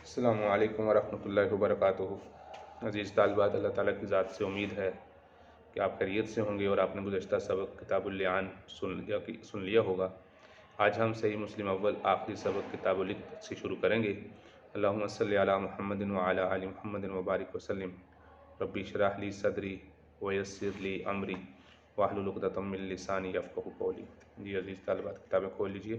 السلام علیکم ورحمۃ اللہ وبرکاتہ۔ عزیز طالبات، اللہ تعالیٰ کی ذات سے امید ہے کہ آپ خیریت سے ہوں گے اور آپ نے گزشتہ سبق کتاب اللیعان سن لیا ہوگا۔ آج ہم صحیح مسلم اول آخری سبق کتاب العتق سے شروع کریں گے۔ اللہم صلی علی محمد وعلی آل محمد وبارک وسلم۔ ربی اشرح لی صدری ویسر لی امری واحلل عقدۃ من لسانی یفقہوا قولی۔ جی عزیز طالبات، کتابیں کھول لیجئے۔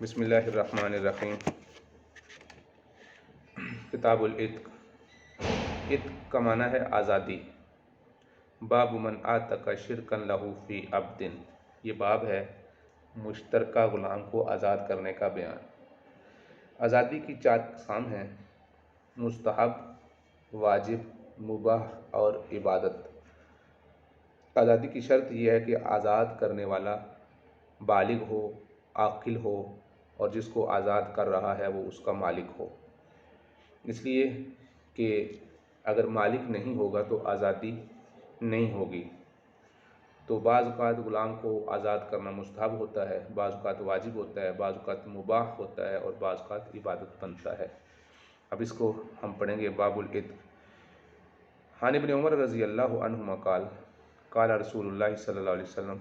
بسم اللہ الرحمن الرحیم۔ کتاب العتق۔ عتق کا معنی ہے آزادی۔ باب من اعتق شرکا لہ فی عبد، یہ باب ہے مشترکہ غلام کو آزاد کرنے کا بیان۔ آزادی کی 4 اقسام ہیں: مستحب، واجب، مباح اور عبادت۔ آزادی کی شرط یہ ہے کہ آزاد کرنے والا بالغ ہو، عاقل ہو اور جس کو آزاد کر رہا ہے وہ اس کا مالک ہو۔ اس لیے کہ اگر مالک نہیں ہوگا تو آزادی نہیں ہوگی۔ تو بعض اوقات غلام کو آزاد کرنا مستحب ہوتا ہے، بعض اوقات واجب ہوتا ہے، بعض اوقات مباح ہوتا ہے اور بعض اوقات عبادت بنتا ہے۔ اب اس کو ہم پڑھیں گے۔ باب العتق۔ عن ابن عمر رضی اللہ عنہما قال قال رسول اللہ صلی اللہ علیہ وسلم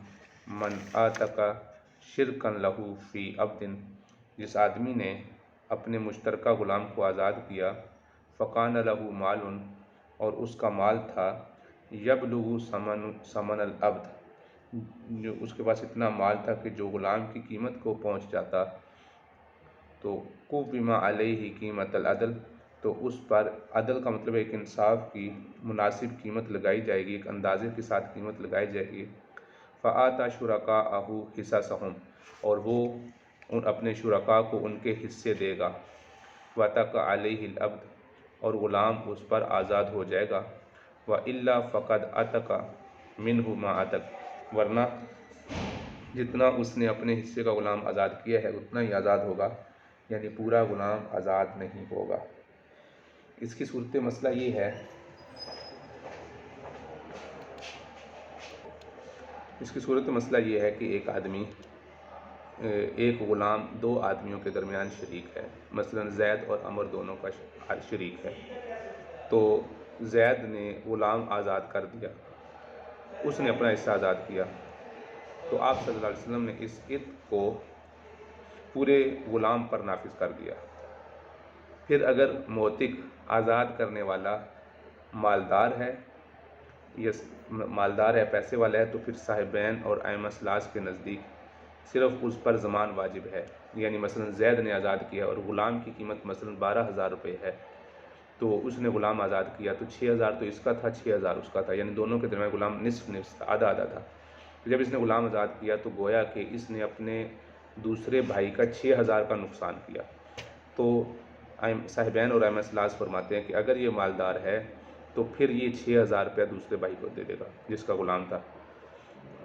من اعتق شرکا لہ فی عبد، جس آدمی نے اپنے مشترکہ غلام کو آزاد کیا، فکان لہ مال، اور اس کا مال تھا، یبلغ ثمن العبد، جو اس کے پاس اتنا مال تھا کہ جو غلام کی قیمت کو پہنچ جاتا، تو قوم علیہ قیمت العدل، تو اس پر عدل کا مطلب ہے ایک انصاف کی مناسب قیمت لگائی جائے گی، ایک اندازے کے ساتھ قیمت لگائی جائے گی۔ فآتی شرکاءہ حصصہم، اور وہ اپنے شرکاء کو ان کے حصے دے گا۔ وعتق علیہ العبد، اور غلام اس پر آزاد ہو جائے گا۔ وإلا فقد عتق منہ ما عتق، ورنہ جتنا اس نے اپنے حصے کا غلام آزاد کیا ہے اتنا ہی آزاد ہوگا، یعنی پورا غلام آزاد نہیں ہوگا۔ اس کی صورت مسئلہ یہ ہے، کہ ایک غلام 2 آدمیوں کے درمیان شریک ہے، مثلا زید اور عمر دونوں کا شریک ہے۔ تو زید نے غلام آزاد کر دیا، اس نے اپنا حصہ آزاد کیا، تو آپ صلی اللہ علیہ وسلم نے اس عتق کو پورے غلام پر نافذ کر دیا۔ پھر اگر معتق آزاد کرنے والا مالدار ہے، پیسے والا ہے، تو پھر صاحبین اور ائمہ ثلاث کے نزدیک صرف اس پر ضمان واجب ہے۔ یعنی مثلا زید نے آزاد کیا اور غلام کی قیمت مثلا 12,000 روپے ہے، تو اس نے غلام آزاد کیا تو 6,000 تو اس کا تھا، 6,000 اس کا تھا، یعنی دونوں کے درمیان غلام نصف آدھا تھا۔ جب اس نے غلام آزاد کیا تو گویا کہ اس نے اپنے دوسرے بھائی کا 6,000 کا نقصان کیا۔ تو صاحبین اور ائمہ ثلاث فرماتے ہیں کہ اگر یہ مالدار ہے تو پھر یہ 6,000 روپیہ دوسرے بھائی کو دے دے گا جس کا غلام تھا،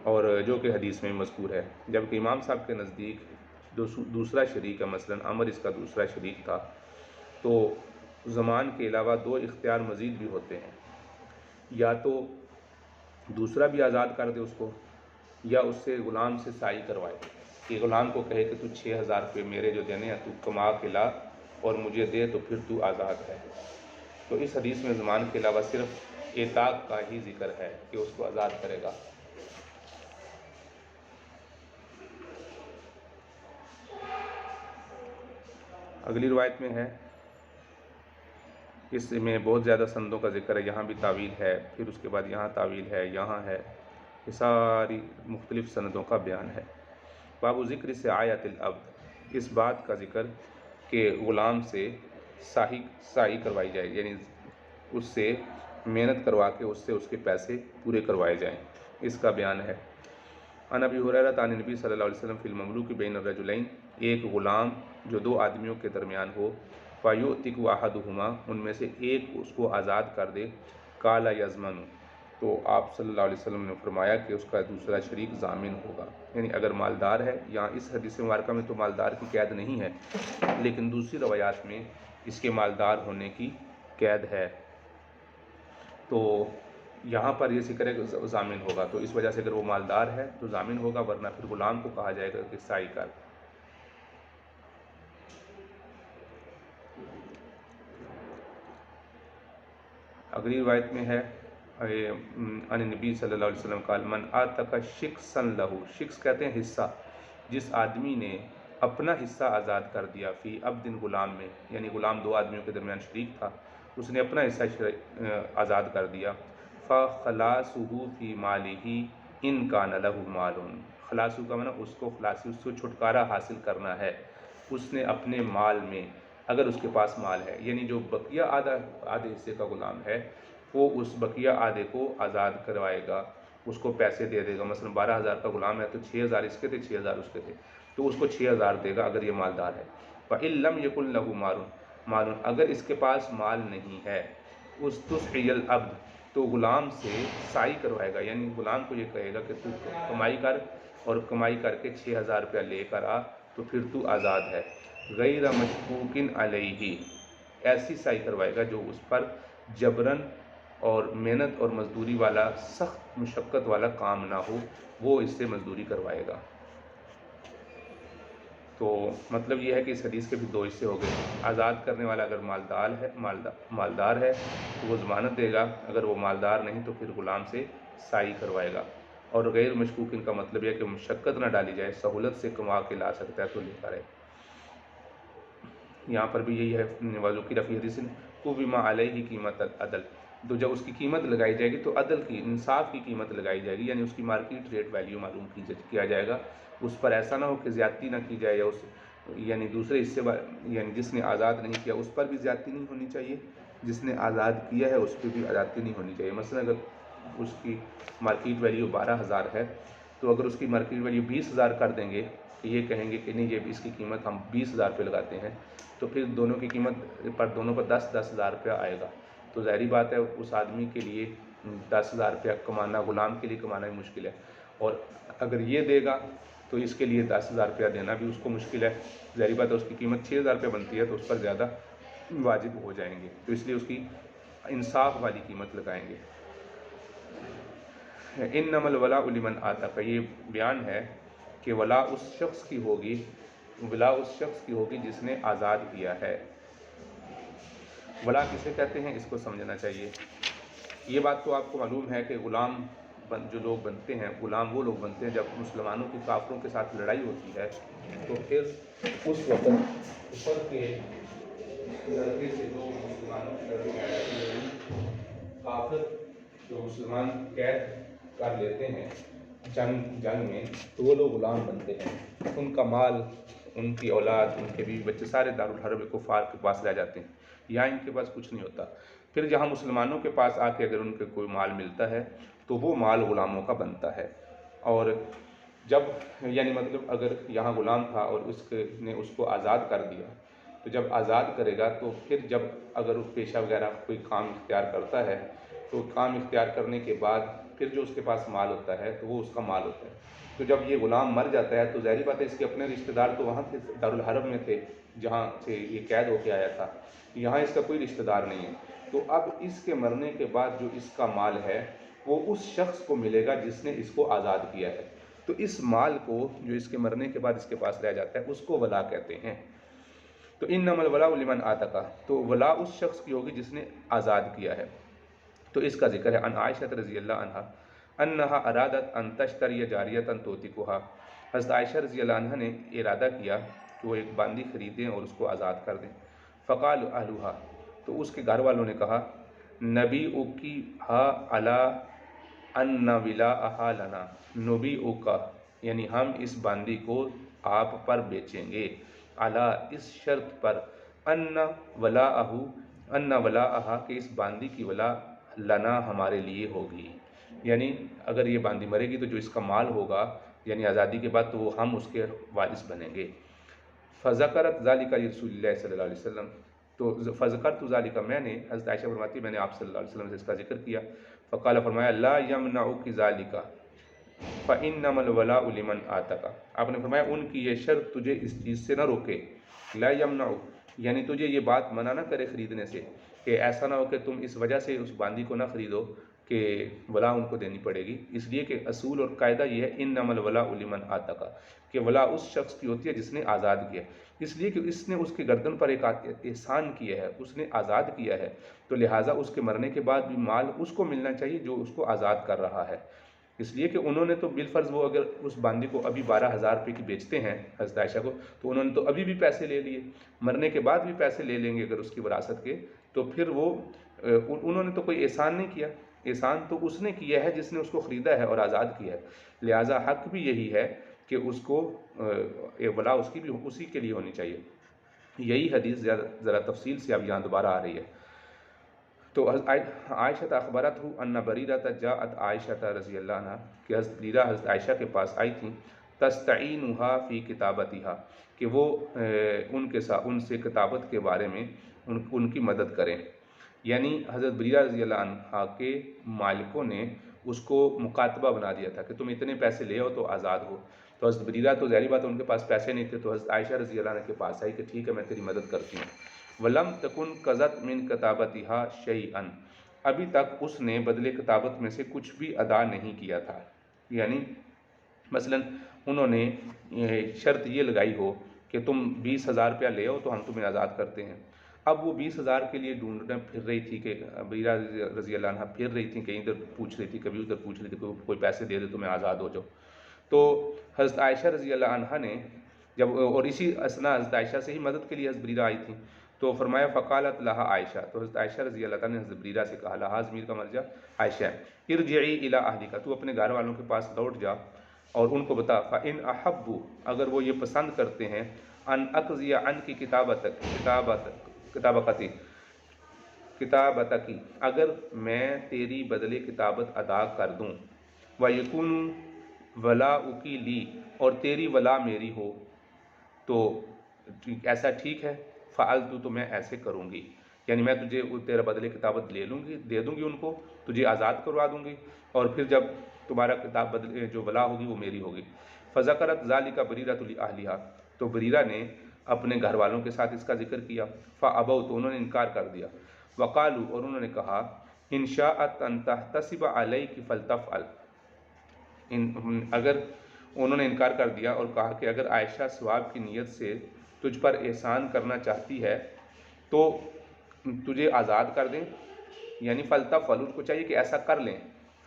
اور جو کہ حدیث میں مذکور ہے۔ جبکہ امام صاحب کے نزدیک دوسرا شریک ہے، مثلا عمر اس کا دوسرا شریک تھا، تو ضمان کے علاوہ 2 اختیار مزید بھی ہوتے ہیں، یا تو دوسرا بھی آزاد کر دے اس کو، یا اس سے غلام سے سائی کروائے، کہ غلام کو کہے کہ تو 6,000 روپے میرے جو دینے ہیں تو کما کے لا اور مجھے دے، تو پھر تو آزاد ہے۔ تو اس حدیث میں ضمان کے علاوہ صرف اعتاق کا ہی ذکر ہے کہ اس کو آزاد کرے گا۔ اگلی روایت میں ہے، اس میں بہت زیادہ سندوں کا ذکر ہے، یہاں بھی تعویل ہے، پھر اس کے بعد یہاں تعویل ہے، یہاں ہے، یہ ساری مختلف سندوں کا بیان ہے۔ باب ذکر سعایۃ العبد، اس بات کا ذکر کہ غلام سے سعی کروائی جائے، یعنی اس سے محنت کروا کے اس کے پیسے پورے کروائے جائیں، اس کا بیان ہے۔ عن ابی ہریرہ عن نبی صلی اللہ علیہ وسلم فی المملوک بین الرجلین، ایک غلام جو 2 آدمیوں کے درمیان ہو، فیؤتق احدہما، ان میں سے ایک اس کو آزاد کر دے، قال یضمن، تو آپ صلی اللہ علیہ وسلم نے فرمایا کہ اس کا دوسرا شریک ضامن ہوگا۔ یعنی اگر مالدار ہے، یہاں اس حدیث مبارکہ میں تو مالدار کی قید نہیں ہے، لیکن دوسری روایات میں اس کے مالدار ہونے کی قید ہے، تو یہاں پر یہ ذکر ہے کہ ضامن ہوگا، تو اس وجہ سے اگر وہ مالدار ہے تو ضامن ہوگا، ورنہ پھر غلام کو کہا جائے گا کہ سعی کر۔ اگلی روایت میں ہے ان نبی صلی اللہ علیہ وسلم قال من آتک شخصا لہو، شخص کہتے ہیں حصہ، جس آدمی نے اپنا حصہ آزاد کر دیا فی عبد غلام میں، یعنی غلام دو آدمیوں کے درمیان شریک تھا، اس نے اپنا حصہ آزاد کر دیا، فخلاصہ فی مالہ ان کان لہ مال، خلاصو کا معنی اس کو خلاصی، اس کو چھٹکارا حاصل کرنا ہے، اس نے اپنے مال میں اگر اس کے پاس مال ہے، یعنی جو بقیہ آدھے حصے کا غلام ہے وہ اس بقیہ آدھے کو آزاد کروائے گا، اس کو پیسے دے دے گا، مثلا 12,000 کا غلام ہے تو 6,000 اس کے تھے 6,000 اس کے تھے، تو اس کو 6,000 دے گا اگر یہ مالدار ہے۔ فَإِن لَمْ يَكُنْ لَهُ مَالٌ، اگر اس کے پاس مال نہیں ہے، اسْتُسْقِيَ الْعَبْدُ، تو غلام سے سائی کروائے گا، یعنی غلام کو یہ کہے گا کہ تو کمائی کر، اور کمائی کر کے 6,000 روپیہ لے کر آ تو پھر تو آزاد ہے، غیر مشکوک علیہ، ایسی سائی کروائے گا جو اس پر جبرن اور محنت اور مزدوری والا سخت مشقت والا کام نہ ہو، وہ اس سے مزدوری کروائے گا۔ تو مطلب یہ ہے کہ اس حدیث کے بھی دو حصے ہو گئے، آزاد کرنے والا اگر مالدار ہے تو وہ ضمانت دے گا، اگر وہ مالدار نہیں تو پھر غلام سے سائی کروائے گا، اور غیر مشکوک کا مطلب یہ ہے کہ مشقت نہ ڈالی جائے، سہولت سے کما کے لا سکتا ہے تو لے کر ہے۔ یہاں پر بھی یہی ہے وضو کی رفیع حدیث کو بما علیہ قیمت العدل، تو جب اس کی قیمت لگائی جائے گی تو عدل کی، انصاف کی قیمت لگائی جائے گی، یعنی اس کی مارکیٹ ریٹ ویلیو معلوم کیا جائے گا، اس پر ایسا نہ ہو کہ زیادتی نہ کی جائے، یا اس یعنی دوسرے حصے یعنی جس نے آزاد نہیں کیا اس پر بھی زیادتی نہیں ہونی چاہیے، جس نے آزاد کیا ہے اس پہ بھی زیادتی نہیں ہونی چاہیے۔ مثلا اگر اس کی مارکیٹ ویلیو 12,000 ہے تو اگر اس کی مارکیٹ ویلیو 20,000 کر دیں گے، کہ یہ کہیں گے کہ نہیں یہ اس کی قیمت ہم 20,000 پہ لگاتے ہیں، تو پھر دونوں کی قیمت پر دونوں پر 10,000 روپیہ آئے گا، تو ظاہری بات ہے اس آدمی کے لیے 10,000 روپیہ کمانا، غلام کے لیے کمانا ہی مشکل ہے، اور اگر یہ دے گا تو اس کے لیے 10,000 روپیہ دینا بھی اس کو مشکل ہے، ظاہری بات ہے اس کی قیمت 6,000 روپیہ بنتی ہے تو اس پر زیادہ واجب ہو جائیں گے، تو اس لیے اس کی انصاف والی قیمت لگائیں گے۔ انما الولاء لمن آتق، یہ بیان ہے کہ ولا اس شخص کی ہوگی، ولا اس شخص کی ہوگی جس نے آزاد کیا ہے۔ ولا کسے کہتے ہیں اس کو سمجھنا چاہیے۔ یہ بات تو آپ کو معلوم ہے کہ غلام جو لوگ بنتے ہیں، غلام وہ لوگ بنتے ہیں جب مسلمانوں کی کافروں کے ساتھ لڑائی ہوتی ہے، تو پھر اس وقت اوپر کے لڑکے سے جو مسلمانوں کی لڑائی کافر جو مسلمان قید کر لیتے ہیں جنگ میں، تو وہ لوگ غلام بنتے ہیں، ان کا مال، ان کی اولاد، ان کے بیوی بچے سارے دارالحرب کفار کے پاس رہ جاتے ہیں، یہاں ان کے پاس کچھ نہیں ہوتا۔ پھر جہاں مسلمانوں کے پاس آ کے اگر ان کے کوئی مال ملتا ہے تو وہ مال غلاموں کا بنتا ہے، اور جب یعنی مطلب اگر یہاں غلام تھا اور نے اس کو آزاد کر دیا، تو جب آزاد کرے گا تو پھر جب اگر وہ پیشہ وغیرہ کوئی کام اختیار کرتا ہے تو کام اختیار کرنے کے بعد پھر جو اس کے پاس مال ہوتا ہے تو وہ اس کا مال ہوتا ہے، تو جب یہ غلام مر جاتا ہے تو ظاہری بات ہے اس کے اپنے رشتہ دار تو وہاں تھے دارالحرب میں تھے جہاں سے یہ قید ہو کے آیا تھا، یہاں اس کا کوئی رشتہ دار نہیں ہے، تو اب اس کے مرنے کے بعد جو اس کا مال ہے وہ اس شخص کو ملے گا جس نے اس کو آزاد کیا ہے، تو اس مال کو جو اس کے مرنے کے بعد اس کے پاس رہ جاتا ہے اس کو ولا کہتے ہیں۔ تو انما الولاء لمن آتق، تو ولا اس شخص کی ہوگی جس نے آزاد کیا ہے، تو اس کا ذکر ہے۔ ان عائشہ رضی اللہ عنہا انہا ارادت ان تشتری جاریۃ توتقھا، حضرت عائشہ رضی اللہ عنہ نے ارادہ کیا کہ وہ ایک باندی خریدیں اور اس کو آزاد کر دیں، فقال اہلھا، تو اس کے گھر والوں نے کہا، نبیعکھا علی ان ولاءھا لنا، نبیعک یعنی ہم اس باندی کو آپ پر بیچیں گے، علی اس شرط پر، ان ولاءھا کہ اس باندی کی ولا لنا ہمارے لیے ہوگی، یعنی اگر یہ باندی مرے گی تو جو اس کا مال ہوگا یعنی آزادی کے بعد تو وہ ہم اس کے وارث بنیں گے۔ فذکرت ذالک رسول اللہ صلی اللہ علیہ وسلم، تو فذکرت ذالک، میں نے، حضرت عائشہ فرماتی میں نے آپ صلی اللہ علیہ وسلم سے اس کا ذکر کیا، فقال فرمایا لا یمنعک ذالک فانما الولاء لمن آتق، آپ نے فرمایا ان کی یہ شرط تجھے اس چیز سے نہ روکے، لا یمنعک یعنی تجھے یہ بات منع نہ کرے خریدنے سے، کہ ایسا نہ ہو کہ تم اس وجہ سے اس باندی کو نہ خریدو کہ ولا ان کو دینی پڑے گی، اس لیے کہ اصول اور قاعدہ یہ ہے انما الولاء لمن اعتق، کہ ولا اس شخص کی ہوتی ہے جس نے آزاد کیا، اس لیے کہ اس نے اس کے گردن پر ایک احسان کیا ہے، اس نے آزاد کیا ہے، تو لہٰذا اس کے مرنے کے بعد بھی مال اس کو ملنا چاہیے جو اس کو آزاد کر رہا ہے۔ اس لیے کہ انہوں نے تو بالفرض وہ اگر اس باندی کو ابھی 12,000 روپے کی بیچتے ہیں حضرت عائشہ کو، تو انہوں نے تو ابھی بھی پیسے لے لیے، مرنے کے بعد بھی پیسے لے لیں گے اگر اس کی وراثت کے، تو پھر وہ انہوں نے تو کوئی احسان نہیں کیا، احسان تو اس نے کیا ہے جس نے اس کو خریدا ہے اور آزاد کیا ہے، لہٰذا حق بھی یہی ہے کہ اس کو ولا اس کی بھی اسی کے لیے ہونی چاہیے۔ یہی حدیث ذرا تفصیل سے اب یہاں دوبارہ آ رہی ہے۔ تو عائشہ اخبرت ان بریرہ جاءت عائشہ رضی اللہ عنہ، کہ حضرت بریرہ حضرت عائشہ کے پاس آئی تھیں، تستعینھا فی کتابتھا، کہ وہ ان سے کتابت کے بارے میں ان کی مدد کریں، یعنی حضرت بریرہ رضی اللہ عنہ کے مالکوں نے اس کو مکاتبہ بنا دیا تھا کہ تم اتنے پیسے لے آؤ تو آزاد ہو، تو حضرت بریرہ تو ظاہری بات ہے ان کے پاس پیسے نہیں تھے، تو حضرت عائشہ رضی اللہ عنہ کے پاس آئی کہ ٹھیک ہے میں تیری مدد کرتی ہوں۔ وَلَمْ تَكُنْ قَضَتْ مِنْ كَتَابَتِهَا شَيْئًا، ابھی تک اس نے بدلے کتابت میں سے کچھ بھی ادا نہیں کیا تھا، یعنی مثلا انہوں نے شرط یہ لگائی ہو کہ تم 20,000 روپیہ لے آؤ تو ہم تمہیں آزاد کرتے ہیں، اب وہ 20,000 کے لیے ڈھونڈنے پھر رہی تھی کہ بریرہ رضی اللہ عنہ پھر رہی تھی، کہیں ادھر پوچھ رہی تھی کبھی ادھر پوچھ رہی تھی کوئی پیسے دے دے تو میں آزاد ہو جاؤں، تو حضرت عائشہ رضی اللہ عنہ نے جب، اور اسی اسنا حضرت عائشہ سے ہی مدد کے لیے حضرت بریرہ آئی تھیں، تو فرمایا فقالت لہا عائشہ، تو حضرت عائشہ رضی اللہ تعالیٰ نے حضرت بریرہ سے کہا، لہا ضمیر کا مرجع عائشہ ہے، ارجعی الی اہلک، تو اپنے گھر والوں کے پاس لوٹ جا اور ان کو بتا، فإن احبوا، اگر وہ یہ پسند کرتے ہیں، ان اقضی عنک کتابتک، اگر میں تیری بدلے کتابت ادا کر دوں، وَيَكُونُ وَلَاؤُکِ لِی، اور تیری ولا میری ہو، تو ایسا ٹھیک ہے، فعلت، تو میں ایسے کروں گی، یعنی میں تجھے تیرا بدلے کتابت لے لوں گی، دے دوں گی ان کو، تجھے آزاد کروا دوں گی، اور پھر جب تمہارا کتاب بدلے جو ولا ہوگی وہ میری ہوگی۔ فذکرت ذالک بریرۃ لاہلھا، تو بریرہ نے اپنے گھر والوں کے ساتھ اس کا ذکر کیا، فابوا، تو انہوں نے انکار کر دیا، وقالوا، اور انہوں نے کہا، ان شاءت ان تحتسب علیک فلتفعل، اگر انہوں نے انکار کر دیا اور کہا کہ اگر عائشہ ثواب کی نیت سے تجھ پر احسان کرنا چاہتی ہے تو تجھے آزاد کر دیں، یعنی فلتفعل، اس کو چاہیے کہ ایسا کر لیں،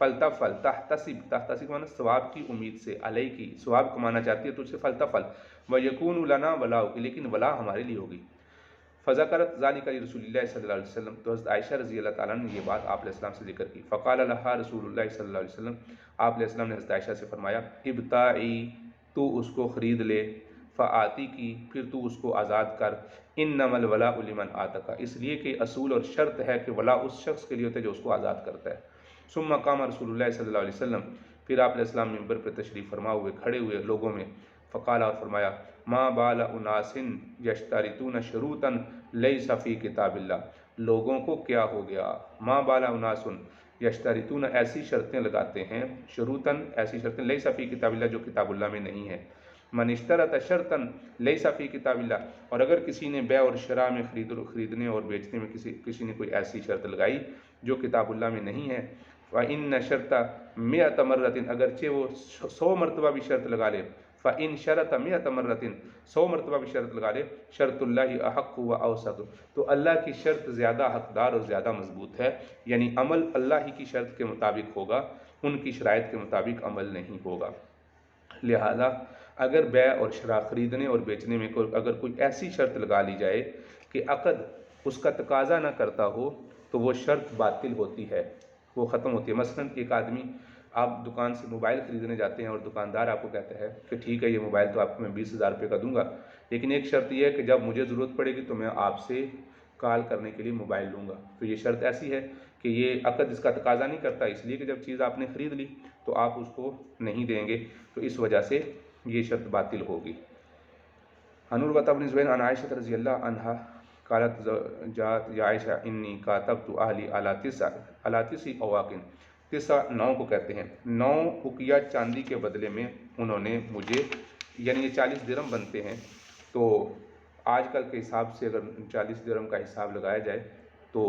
فلتفعل تحتسب مانا ثواب کی امید سے، علیہ کی ثواب کمانا چاہتی ہے تو اسے فلتفعل، وَيَكُونُ لَنَا وَلَاؤُکِ، لیکن ولا ہمارے لیے ہوگی۔ فذکرت ذالک لرسول اللہ صلی اللہ علیہ وسلم، تو حضرت عائشہ رضی اللہ تعالیٰ نے یہ بات آپ علیہ السلام سے ذکر کی، فقال لها رسول اللہ صلی اللہ علیہ وسلم، آپ علیہ السلام نے حضرت عائشہ سے فرمایا، ابتاعی، تو اس کو خرید لے، فآتی کی، پھر تو اس کو آزاد کر، انما الولاء لمن اعتق، اس لیے کہ اصول اور شرط ہے کہ ولا اس شخص کے لیے ہوتا ہے جو اس کو آزاد کرتا ہے۔ ثم قام رسول اللہ صلی اللہ علیہ وسلم، پھر آپ علیہ السلام ممبر پر تشریف فرما ہوئے کھڑے ہوئے لوگوں میں، فقال، اور فرمایا، ما بال اناس یشترطون شروطا لیس فی کتاب اللہ، لوگوں کو کیا ہو گیا، ما بال اناس یشترطون، ایسی شرطیں لگاتے ہیں، شروطاً، ایسی شرطیں، لیس فی کتاب اللہ، جو کتاب اللہ میں نہیں ہے، من اشترط شرطا لیس فی کتاب اللہ، اور اگر کسی نے بیع اور شراء میں خریدنے اور بیچنے میں کسی نے کوئی ایسی شرط لگائی جو کتاب اللہ میں نہیں ہے، فإن شرط 100 مرۃ، اگرچہ وہ 100 مرتبہ بھی شرط لگا لے، فإن شرط 100 مرۃ، 100 مرتبہ بھی شرط لگا لے، شرط اللہ احق و اوثق، تو اللہ کی شرط زیادہ حقدار اور زیادہ مضبوط ہے، یعنی عمل اللہ ہی کی شرط کے مطابق ہوگا، ان کی شرائط کے مطابق عمل نہیں ہوگا۔ لہذا اگر بیع اور شراء، خریدنے اور بیچنے میں اگر کوئی ایسی شرط لگا لی جائے کہ عقد اس کا تقاضا نہ کرتا ہو تو وہ شرط باطل ہوتی ہے، وہ ختم ہوتی ہے۔ مثلا ایک آدمی، آپ دکان سے موبائل خریدنے جاتے ہیں اور دکاندار آپ کو کہتا ہے کہ ٹھیک ہے یہ موبائل تو آپ کو میں 20,000 روپے کا دوں گا، لیکن ایک شرط یہ ہے کہ جب مجھے ضرورت پڑے گی تو میں آپ سے کال کرنے کے لیے موبائل لوں گا، تو یہ شرط ایسی ہے کہ یہ عقد اس کا تقاضا نہیں کرتا، اس لیے کہ جب چیز آپ نے خرید لی تو آپ اس کو نہیں دیں گے، تو اس وجہ سے یہ شرط باطل ہوگی۔ عن عروۃ بن الزبیر عن عائشہ رضی اللہ عنہا قالت جاءت یا عائشہ انی کاتبت اہلی علی 9 اواق، 9 کو کہتے ہیں 9 اقیہ چاندی کے بدلے میں انہوں نے مجھے، یعنی یہ 40 درہم بنتے ہیں، تو آج کل کے حساب سے اگر 40 درہم کا حساب لگایا جائے تو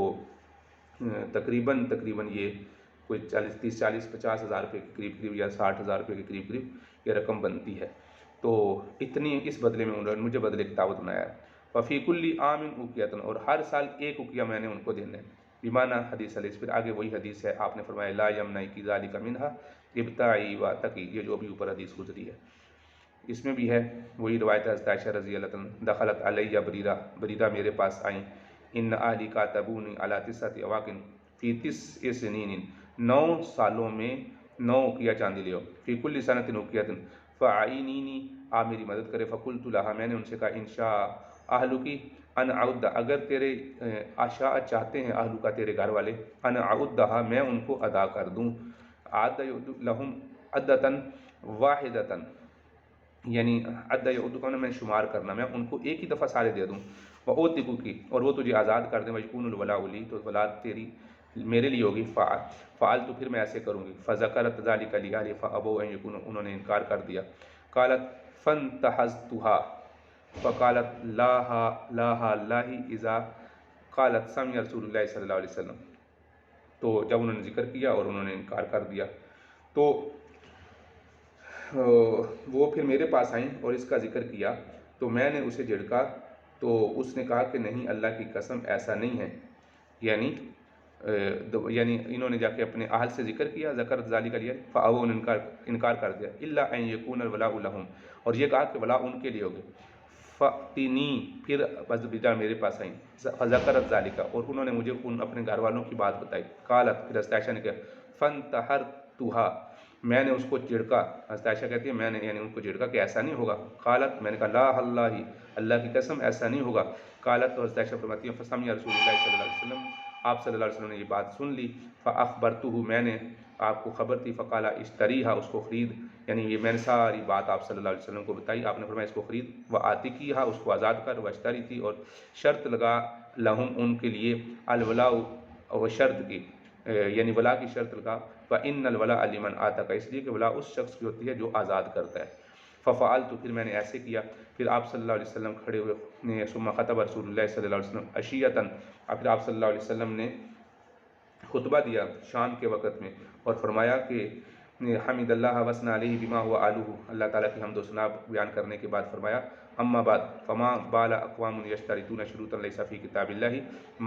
تقریباً یہ کوئی 30-40-50 ہزار روپے کے قریب قریب یا 60 ہزار روپے کے قریب قریب یہ رقم بنتی ہے۔ تو اتنی اس بدلے میں انہوں نے مجھے بدلے کی دعوت بنایا ہے۔ وفی کل عام اقیۃ، اور ہر سال ایک اقیہ میں نے ان کو دینا ہے۔ بیمانہ حدیث علیہ، پھر آگے وہی حدیث ہے، آپ نے فرمایا لا یمنعک ذلک منہا ابتاعی و تقی، یہ جو ابھی اوپر حدیث گزری ہے اس میں بھی ہے وہی روایت حضرت عائشہ رضی اللہ عنہ، دخلت علیہ بریرہ، بریرہ میرے پاس آئیں، ان اہلی کاتبونی علی 9 اواق فی 9 سنین، 9 سالوں میں 9 اقیہ چاندی لیو، فی کل سنۃ اقیۃ فاعینینی، آپ میری مدد کرے، فقلت لہا، میں نے ان سے کہا انشاء اہلکی ان اعد، اگر تیرے عشاء چاہتے ہیں اہلو کا تیرے گھر والے، ان اعدہا، میں ان کو ادا کر دوں، عد لہم عدتاً واحدتاً، یعنی عد یعد کو میں شمار کرنا، میں ان کو ایک ہی دفعہ سارے دے دوں، وَأُوتِقُ کی، اور وہ تجھے آزاد کر دیں، وَيَكُونُ الْوَلَاءُ لِي، تو ولاد تیری میرے لیے ہوگی، فعلت، تو پھر میں ایسے کروں گی، فذکرت ذلک لأہلہ فأبوا ان یکونوا، انہوں نے انکار کر دیا، قالت فانتہزتها، فقالت لا اذا قالت سمع رسول اللہ صلی اللہ علیہ وسلم، تو جب انہوں نے ذکر کیا اور انہوں نے انکار کر دیا تو وہ پھر میرے پاس آئیں اور اس کا ذکر کیا، تو میں نے اسے جھڑکا، تو اس نے کہا کہ نہیں، اللہ کی قسم ایسا نہیں ہے، یعنی انہوں نے جا کے اپنے اہل سے ذکر کیا، ذکر ذالک علیہ، فأبوا، انکار کر دیا، الا ان یکون الولاء لہم، اور یہ کہا کہ ولا ان کے لیے ہوگے، فأتنی، پھر بریرہ میرے پاس آئیں، فذکرت ذالک، اور انہوں نے مجھے ان اپنے گھر والوں کی بات بتائی، قالت، پھر حضرت عائشہ نے کہا فانتحرتها، میں نے اس کو جھڑکا، حضرت عائشہ کہتی ہے میں نے یعنی ان کو جھڑکا کہ ایسا نہیں ہوگا، قالت، میں نے کہا لا اللہ، اللہ کی قسم ایسا نہیں ہوگا، قالت، تو حضرت عائشہ فرماتی ہے فسمع رسول اللہ صلی اللہ علیہ وسلم، آپ صلی اللہ علیہ وسلم نے یہ بات سن لی، فاخبرتہ، میں نے آپ کو خبر تھی، فقال اشتریھا، اس کو خرید، یعنی یہ میں نے ساری بات آپ صلی اللہ علیہ وسلم کو بتائی، آپ نے فرمایا اس کو خرید، وآتقیھا، اس کو آزاد کر، واشتری تھی، اور شرط لگا لہم، ان کے لیے، الولاء، اور شرط کی یعنی ولا کی شرط لگا، فإن الولاء لمن آتق، اس لیے کہ ولا اس شخص کی ہوتی ہے جو آزاد کرتا ہے، ففعلت، تو پھر میں نے ایسے کیا، پھر آپ صلی اللہ علیہ وسلم کھڑے ہوئے، ثم خطب رسول اللہ صلی اللہ علیہ وسلم عشیۃً، پھر آپ صلی اللہ علیہ وسلم نے خطبہ دیا شام کے وقت میں، اور فرمایا کہ حمد اللہ وثنى علیہ بما هو اہلہ، اللہ تعالیٰ کی حمد و ثنا بیان کرنے کے بعد فرمایا اما بعد فما بال اقوام یشترطون شروطا لیس فی کتاب اللہ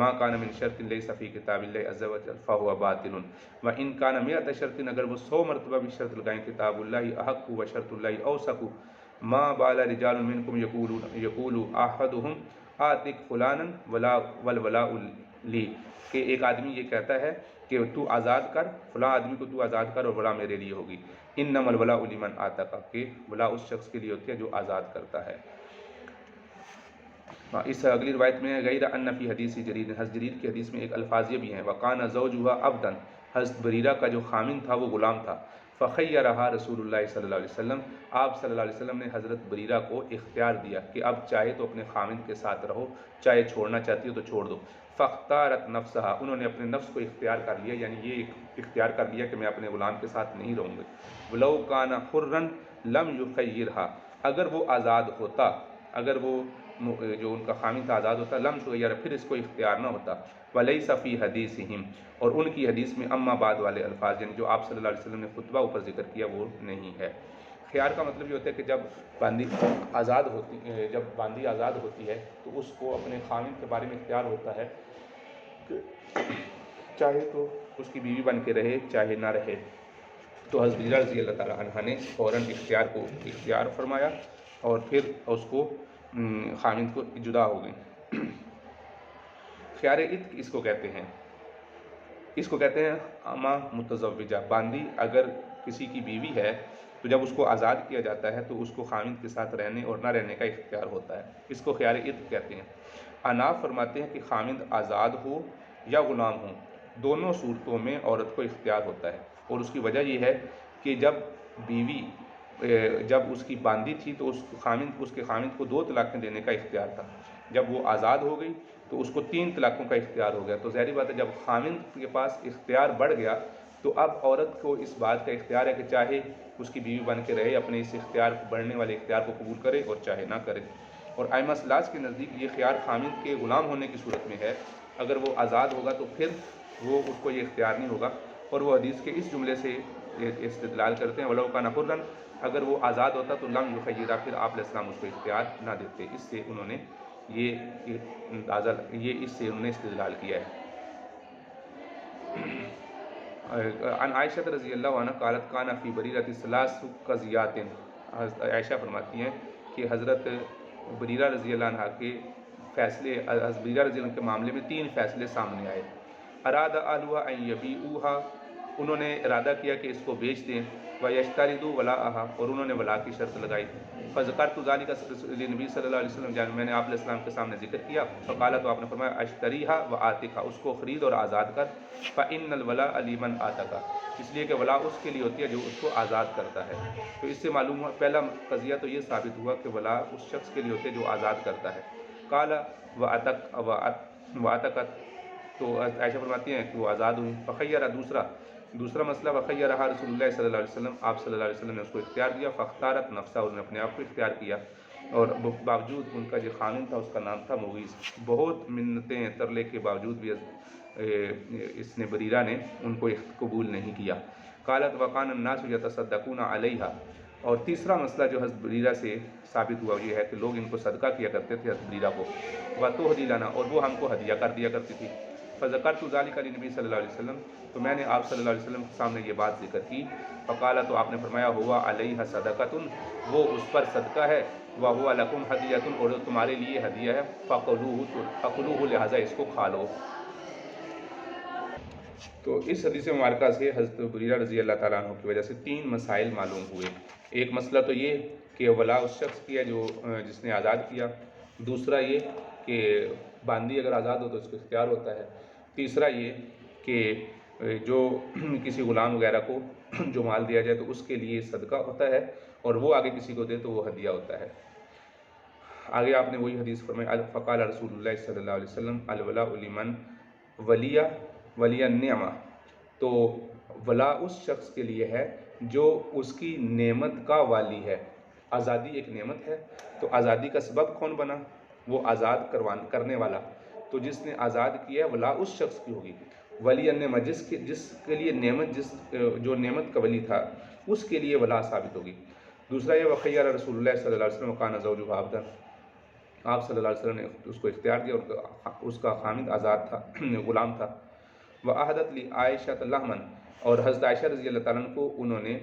ما کان من شرط لیس فی کتاب اللہ عز وجل فهو باطل وان کان 100 شرط، اگر وہ 100 مرتبہ بھی شرط لگائیں کتاب اللہ احق و شرط اللہ اوثق، ما بال رجال منکم یقول احدهم آتق فلانا والولاء لی، کہ ایک آدمی یہ کہتا ہے کہ تو آزاد کر، فلاں آدمی کو تو آزاد کر اور ولا میرے لیے ہوگی، انما الولاء لمن آتق، کہ ولا اس شخص کے لیے ہوتی ہے جو آزاد کرتا ہے۔ اس اگلی روایت میں غیر ان فی حدیث جریر، حضرت جریر کی حدیث میں ایک الفاظ یہ بھی ہیں، وکان زوجها عبدا، حضرت بریرہ کا جو خامن تھا وہ غلام تھا، فخیرها رسول اللہ صلی اللہ علیہ وسلم، آپ صلی اللہ علیہ وسلم نے حضرت بریرہ کو اختیار دیا کہ اب چاہے تو اپنے خامن کے ساتھ رہو، چاہے چھوڑنا چاہتی ہو تو چھوڑ دو، فاختارت نفسها، انہوں نے اپنے نفس کو اختیار کر لیا، یعنی یہ اختیار کر لیا کہ میں اپنے غلام کے ساتھ نہیں رہوں گی، ولو کان حرا لم یخیرها، اگر وہ آزاد ہوتا، اگر وہ جو ان کا خامن تھا آزاد ہوتا، لم یخیر، پھر اس کو اختیار نہ ہوتا، ولیس فی حدیثہم، اور ان کی حدیث میں اما بعد والے الفاظ، یعنی جو آپ صلی اللہ علیہ وسلم نے خطبہ اوپر ذکر کیا وہ نہیں ہے۔ خیار کا مطلب یہ ہوتا ہے کہ جب باندی آزاد ہوتی ہے تو اس کو اپنے خامن کے بارے میں اختیار ہوتا ہے کہ چاہے تو اس کی بیوی بن کے رہے چاہے نہ رہے، تو حضرت بریرہ رضی اللہ تعالیٰ عنہ نے فوراً اختیار فرمایا اور پھر اس کو خامن کو جدا ہو گئیں۔ خیار عتق اس کو کہتے ہیں اما متزوجہ، باندی اگر کسی کی بیوی ہے تو جب اس کو آزاد کیا جاتا ہے تو اس کو خامن کے ساتھ رہنے اور نہ رہنے کا اختیار ہوتا ہے، اس کو خیار عتق کہتے ہیں۔ اناف فرماتے ہیں کہ خامن آزاد ہو یا غلام ہو، دونوں صورتوں میں عورت کو اختیار ہوتا ہے، اور اس کی وجہ یہ ہے کہ جب بیوی جب اس کی باندی تھی تو اس کے خامن کو 2 طلاقیں دینے کا اختیار تھا، جب وہ آزاد ہو گئی تو اس کو 3 طلاقوں کا اختیار ہو گیا، تو ظاہری بات ہے جب خامن کے پاس اختیار بڑھ گیا تو اب عورت کو اس بات کا اختیار ہے کہ چاہے اس کی بیوی بن کے رہے، اپنے اس بڑھنے والے اختیار کو قبول کرے اور چاہے نہ کرے۔ اور ائمہ ثلاث کے نزدیک یہ خیار خامن کے غلام ہونے کی صورت میں ہے، اگر وہ آزاد ہوگا تو پھر وہ اس کو یہ اختیار نہیں ہوگا اور وہ حدیث کے اس جملے سے استدلال کرتے ہیں ولو کان حرا، اگر وہ آزاد ہوتا تو لم یخیرہ، پھر آپ علیہ السلام اس کو اختیار نہ دیتے۔ اس سے انہوں نے یہ اس سے انہوں نے استدلال کیا ہے۔ عن عائشہ رضی اللہ عنہ قالت کان فی بریرۃ ثلاث قضیات، عائشہ فرماتی ہیں کہ حضرت بریرہ رضی اللہ عنہ کے فیصلے، حضرت بریرہ رضی اللہ عنہ کے معاملے میں 3 فیصلے سامنے آئے۔ اراد اہلھا ان یبیعوھا، انہوں نے ارادہ کیا کہ اس کو بیچ دیں، ویشترطوا ولاءھا، اور انہوں نے ولا کی شرط لگائی۔ فذکرت ذلک للنبی صلی اللہ علیہ وسلم، جب میں نے آپ علیہ السلام کے سامنے ذکر کیا، فقال، تو آپ نے فرمایا اشتریھا وآتکھا، اس کو خرید اور آزاد کر، فإن الولاء لمن آتکھا، اس لیے کہ ولا اس کے لیے ہوتی ہے جو اس کو آزاد کرتا ہے۔ تو اس سے معلوم ہوا، پہلا قضیہ تو یہ ثابت ہوا کہ ولا اس شخص کے لیے ہوتی ہے جو آزاد کرتا ہے۔ قال وعتقت، تو عائشہ فرماتی ہیں کہ وہ آزاد ہوئی۔ فخیرہ، دوسرا مسئلہ، وخیرہا رسول اللہ صلی اللہ علیہ وسلم، آپ صلی اللہ علیہ وسلم نے اس کو اختیار دیا، فاختارت نفسہ، انہوں نے اپنے آپ کو اختیار کیا، اور باوجود ان کا جو خامن تھا اس کا نام تھا مغیث، بہت منتیں ترلے کے باوجود بھی اس نے بریرہ نے ان کو قبول نہیں کیا۔ قالت وکان الناس یتصدقون علیہا، اور تیسرا مسئلہ جو حضرت بریرہ سے ثابت ہوا یہ ہے کہ لوگ ان کو صدقہ کیا کرتے تھے حضرت بریرہ کو، وتہدی لنا، اور وہ ہم کو ہدیہ کر دیا کرتی تھی۔ فذکرت ذلک للنبی صلی اللہ علیہ وسلم، تو میں نے آپ صلی اللہ علیہ وسلم کے سامنے یہ بات ذکر کی، فقال، تو آپ نے فرمایا ہوا علیہ صدقۃ، وہ اس پر صدقہ ہے، وہو لکم ہدیۃ، اور تمہارے لیے ہدیہ ہے، فکلوہ، لہٰذا اس کو کھا لو۔ تو اس حدیث مبارکہ سے حضرت بریرہ رضی اللہ تعالیٰ عنہ کی وجہ سے 3 مسائل معلوم ہوئے۔ ایک مسئلہ تو یہ کہ ولا اس شخص کی ہے جس نے آزاد کیا، دوسرا یہ کہ باندی اگر آزاد ہو تو اس کو اختیار ہوتا ہے، تیسرا یہ کہ جو کسی غلام وغیرہ کو جو مال دیا جائے تو اس کے لیے صدقہ ہوتا ہے، اور وہ آگے کسی کو دے تو وہ ہدیہ ہوتا ہے۔ آگے آپ نے وہی حدیث فرمائی، فقال رسول اللہ صلی اللہ علیہ وسلم الولاء لمن ولی النعمہ، تو ولا اس شخص کے لیے ہے جو اس کی نعمت کا والی ہے۔ آزادی ایک نعمت ہے، تو آزادی کا سبب کون بنا؟ وہ آزاد کرنے والا، تو جس نے آزاد کیا ہے ولا اس شخص کی ہوگی۔ ولی النعمہ، جس کے لیے نعمت، جو نعمت کا ولی تھا اس کے لیے ولا ثابت ہوگی۔ دوسرا یہ وخیر رسول اللہ صلی اللہ علیہ وسلم وکان زوجہ عبدا، آپ صلی اللہ علیہ وسلم نے اس کو اختیار دیا اور اس کا خامد آزاد تھا، غلام تھا۔ وَأَهْدَتْ لِعَائِشَةَ لَحْمًا، اور حضرت عائشہ رضی اللہ تعالیٰ عنہ کو انہوں نے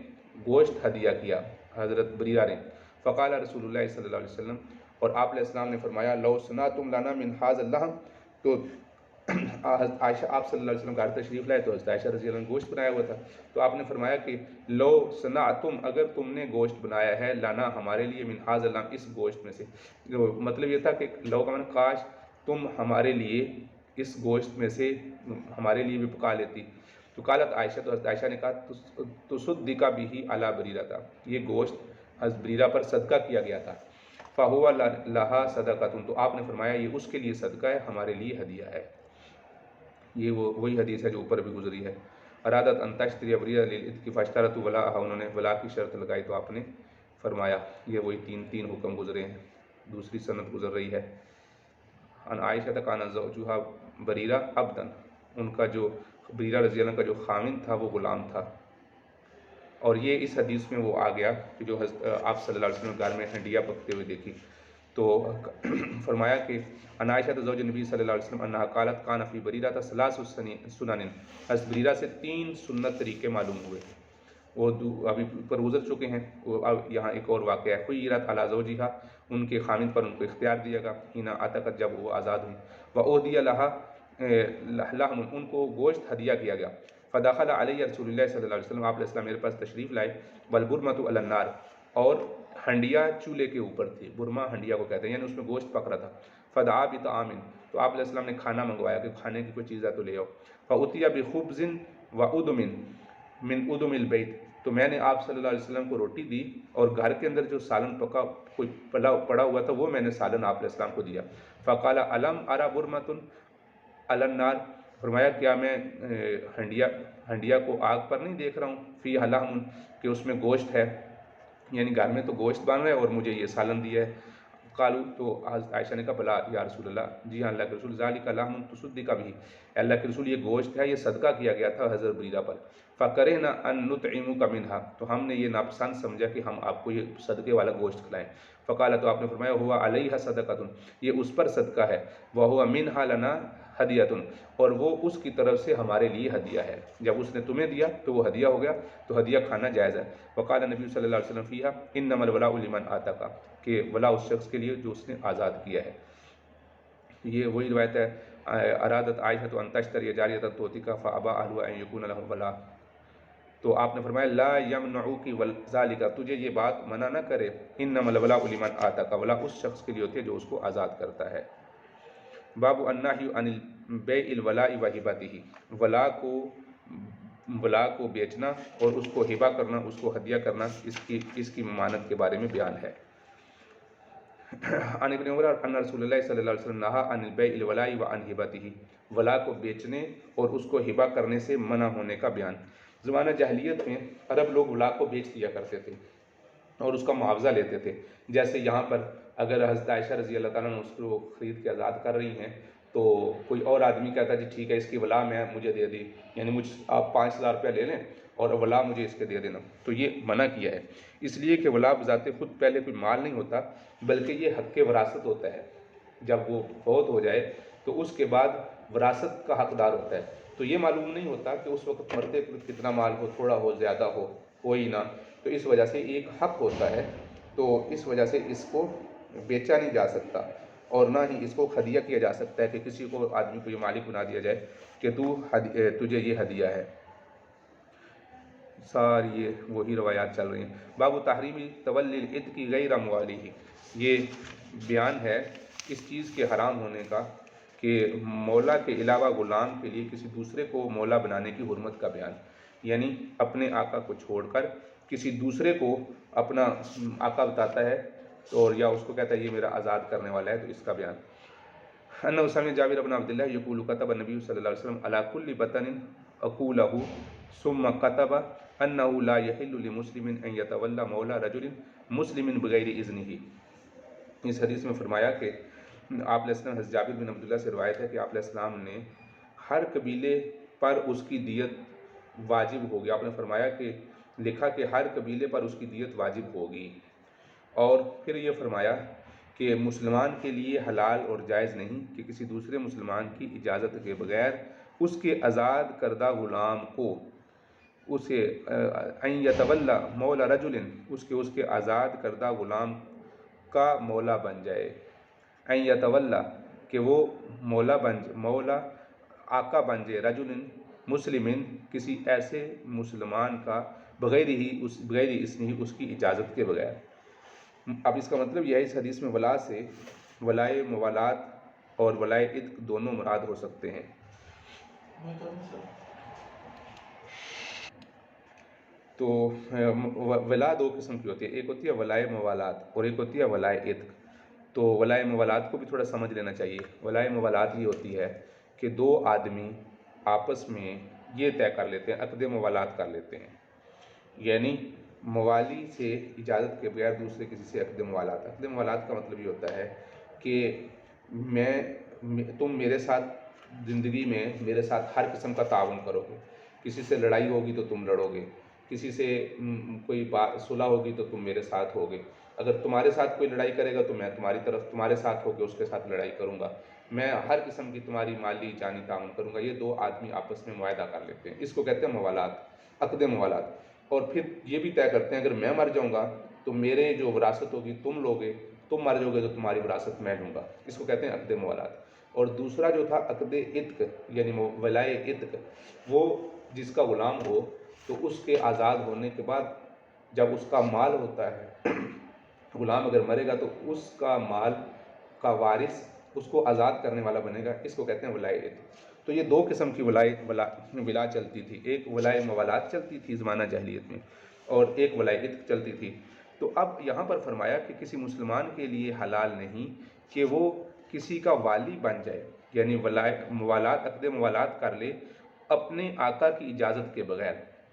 گوشت ہدیہ کیا حضرت بریرہ نے۔ فقال رسول اللہ صلی اللہ علیہ وسلم، اور آپ علیہ السلام نے فرمایا لو صنعتم لنا من هذا اللحم، تو عائشہ، آپ صلی اللہ علیہ وسلم گھر تشریف لائے تو حضرت عائشہ رضی اللہ عنہ گوشت بنایا ہوا تھا، تو آپ نے فرمایا کہ لو صنعتم، اگر تم نے گوشت بنایا ہے، لنا، ہمارے لیے، من هذا اللحم، اس گوشت میں سے، مطلب یہ تھا کہ لو کا معنی کاش تم ہمارے لیے اس گوشت میں سے ہمارے لیے بھی پکا لیتی۔ تو قالت عائشہ، تو حضرت عائشہ نے کہا تصدق بہ علی بریرہ تھا، یہ گوشت حضرت بریرہ پر صدقہ کیا گیا تھا۔ فہو لہا صدقۃ، تو آپ نے فرمایا یہ اس کے لیے صدقہ ہے، ہمارے لیے ہدیہ ہے۔ یہ وہی حدیث ہے جو اوپر بھی گزری ہے۔ ارادت ان تشتری بریرہ للعتق فاشترطوا ولاءھا، انہوں نے ولا کی شرط لگائی تو آپ نے فرمایا۔ یہ وہی تین حکم گزرے ہیں۔ دوسری سند گزر رہی ہے، ان عائشہ کان زوجھا بریرہ عبدا، ان کا جو بریرہ رضی اللہ عنہ کا جو خامن تھا وہ غلام تھا، اور یہ اس حدیث میں وہ آ گیا کہ جو آپ صلی اللہ علیہ وسلم گھر میں ہنڈیا پکتے ہوئے دیکھی، تو فرمایا کہ ان عائشہ زوج نبی صلی اللہ علیہ وسلم انہا قالت کان فی بریرہ ثلاث سنن، حضرت بریرہ سے 3 سنت طریقے معلوم ہوئے، وہ ابھی پر گزر چکے ہیں۔ اب یہاں ایک اور واقعہ ہے، خیرت علی زوجہا، ان کے خامن پر ان کو اختیار دیا گا، حین عتقت، جب وہ آزاد ہوئی، وأہدی لہا لحم، ان کو گوشت ہدیہ کیا گیا، فدخل علیہ رسول اللہ صلی اللہ علیہ وسلم، آپ علیہ السلام میرے پاس تشریف لائے، والبرمۃ علی النار، اور ہنڈیا چولہے کے اوپر تھی، برما ہنڈیا کو کہتے ہیں، یعنی اس میں گوشت پک رہا تھا، فدعا بطعام، تو آپ علیہ السلام نے کھانا منگوایا کہ کھانے کی کوئی چیز ہے تو لے آؤ، فأتی بخبز وأدم من ادم البیت، تو میں نے آپ صلی اللہ علیہ وسلم کو روٹی دی، اور گھر کے اندر جو سالن کوئی پڑا ہوا تھا وہ میں نے سالن آپ علیہ السلام کو دیا۔ فقال الم ارى برمۃ علی النار، فرمایا کیا میں ہنڈیا کو آگ پر نہیں دیکھ رہا ہوں، فیہا لحم، کہ اس میں گوشت ہے، یعنی گھر میں تو گوشت بن رہا ہے اور مجھے یہ سالن دیا ہے۔ قالو تو حضرت عائشہ نے کہا بلا یا رسول اللہ، جی ہاں اللہ کے رسول، ذالک لحم تصدق بھی، اللہ کے رسول یہ گوشت ہے، یہ صدقہ کیا گیا تھا حضرت بریرہ پر، فکرہنا ان نطعمک منہا، تو ہم نے یہ ناپسند سمجھا کہ ہم آپ کو یہ صدقے والا گوشت کھلائیں، فقال تو آپ نے فرمایا ہوا علیہ صدقۃ، یہ اس پر صدقہ ہے، وہو منہا لنا ہدیۃ، اور وہ اس کی طرف سے ہمارے لیے ہدیہ ہے، جب اس نے تمہیں دیا تو وہ ہدیہ ہو گیا، تو ہدیہ کھانا جائز ہے۔ وقال نبی صلی اللہ علیہ وسلم فیہا انما الولاء لمن آتقا، کہ ولا اس شخص کے لیے جو اس نے آزاد کیا ہے۔ یہ وہی روایت ہے ارادت عائشہ ان تشتری جاریۃ توتیک فابى اهلها ان يكون لهم ولا، تو آپ نے فرمایا لا یمنعوک ذالک، تجھے یہ بات منع نہ کرے، انما الولاء لمن آتقا، ولا اس شخص کے لیے ہوتی ہے جو اس کو آزاد کرتا ہے۔ باب النہی عن بیع الولاء وہبتہ، ولا کو بیچنا اور اس کو ہبہ کرنا، اس کو ہدیہ کرنا، اس کی ممانعت کے بارے میں بیان ہے۔ عن ابن عمر ان رسول اللہ صلی اللہ علیہ وسلم نہا عن بیع الولاء وعن ہبتہ، ولا کو بیچنے اور اس کو ہبہ کرنے سے منع ہونے کا بیان۔ زمانہ جاہلیت میں عرب لوگ ولا کو بیچ دیا کرتے تھے اور اس کا معاوضہ لیتے تھے، جیسے یہاں پر اگر حضرت عائشہ رضی اللہ تعالیٰ عنہ اس کو خرید کے آزاد کر رہی ہیں تو کوئی اور آدمی کہتا ہے جی ٹھیک ہے اس کی ولا میں مجھے دے دی، یعنی آپ 5,000 روپیہ لے لیں اور ولا مجھے اس کے دے دینا، تو یہ منع کیا ہے، اس لیے کہ ولا بذات خود پہلے کوئی مال نہیں ہوتا بلکہ یہ حق وراثت ہوتا ہے، جب وہ فوت ہو جائے تو اس کے بعد وراثت کا حقدار ہوتا ہے، تو یہ معلوم نہیں ہوتا کہ اس وقت مرتے کتنا مال ہو، تھوڑا ہو زیادہ ہو کوئی نہ، تو اس وجہ سے ایک حق ہوتا ہے، تو اس وجہ سے اس کو بیچا نہیں جا سکتا اور نہ ہی اس کو ہدیہ کیا جا سکتا ہے کہ کسی کو آدمی کو یہ مالک بنا دیا جائے کہ تجھے یہ ہدیہ ہے۔ ساری یہ وہی روایات چل رہی ہیں۔ باب تحریم تولی العتق غیر موالیہ، یہ بیان ہے اس چیز کے حرام ہونے کا کہ مولا کے علاوہ غلام کے لیے کسی دوسرے کو مولا بنانے کی حرمت کا بیان، یعنی اپنے آقا کو چھوڑ کر کسی دوسرے کو اپنا آقا بتاتا ہے اور یا اس کو کہتا ہے یہ میرا آزاد کرنے والا ہے، تو اس کا بیان۔ ان سمع جابر بن عبد اللہ یقول كتب النبی صلی اللہ علیہ وسلم على كل بطن اقوله ثم كتب انه لا يحل لمسلم ان يتولى مولى رجل مسلم بغیر اذنه، اس حدیث میں فرمایا کہ آپ علیہ السلام، حضرت جابر بن عبداللہ سے روایت ہے کہ آپ علیہ السلام نے ہر قبیلے پر اس کی دیت واجب ہوگی، آپ نے فرمایا کہ لکھا کہ ہر قبیلے پر اس کی دیت واجب ہوگی، اور پھر یہ فرمایا کہ مسلمان کے لیے حلال اور جائز نہیں کہ کسی دوسرے مسلمان کی اجازت کے بغیر اس کے آزاد کردہ غلام کو اسے ان یتولا مولا رجل، اس کے آزاد کردہ غلام کا مولا بن جائے، ان یتولا کہ وہ مولا آقا بن جائے، رجل مسلمن کسی ایسے مسلمان کا، بغیر اذنہ اس کی اجازت کے بغیر۔ اب اس کا مطلب یہ ہے اس حدیث میں ولا سے ولائے موالات اور ولائے عتق دونوں مراد ہو سکتے ہیں۔ تو ولا دو قسم کی ہوتی ہے، ایک ہوتی ہے ولائے موالات اور ایک ہوتی ہے ولائے عتق۔ تو ولائے موالات کو بھی تھوڑا سمجھ لینا چاہیے۔ ولائے موالات یہ ہوتی ہے کہ دو آدمی آپس میں یہ طے کر لیتے ہیں، عقد موالات کر لیتے ہیں، یعنی موالی سے اجازت کے بغیر دوسرے کسی سے عقد موالات۔ عقد موالات کا مطلب یہ ہوتا ہے کہ تم میرے ساتھ زندگی میں میرے ساتھ ہر قسم کا تعاون کرو گے، کسی سے لڑائی ہوگی تو تم لڑو گے، کسی سے کوئی صلح ہوگی تو تم میرے ساتھ ہوگے، اگر تمہارے ساتھ کوئی لڑائی کرے گا تو میں تمہارے ساتھ ہو کے اس کے ساتھ لڑائی کروں گا، میں ہر قسم کی تمہاری مالی جانی تعاون کروں گا۔ یہ دو آدمی آپس میں معاہدہ کر لیتے ہیں، اس کو کہتے ہیں موالات، عقد موالات۔ اور پھر یہ بھی طے کرتے ہیں اگر میں مر جاؤں گا تو میرے جو وراثت ہوگی تم لوگے، تم مر جاؤ گے تو تمہاری وراثت میں لوں گا، اس کو کہتے ہیں عقد موالات۔ اور دوسرا جو تھا عقد عتق یعنی ولائے عتق، وہ جس کا غلام ہو تو اس کے آزاد ہونے کے بعد جب اس کا مال ہوتا ہے، غلام اگر مرے گا تو اس کا مال کا وارث اس کو آزاد کرنے والا بنے گا، اس کو کہتے ہیں ولائے عتق۔ تو یہ دو قسم کی ولا چلتی تھی، ایک ولائے موالات چلتی تھی زمانہ جاہلیت میں اور ایک ولائے عتق چلتی تھی۔ تو اب یہاں پر فرمایا کہ کسی مسلمان کے لیے حلال نہیں کہ وہ کسی کا والی بن جائے، یعنی عقد موالات کر لے اپنے آقا کی اجازت کے بغیر،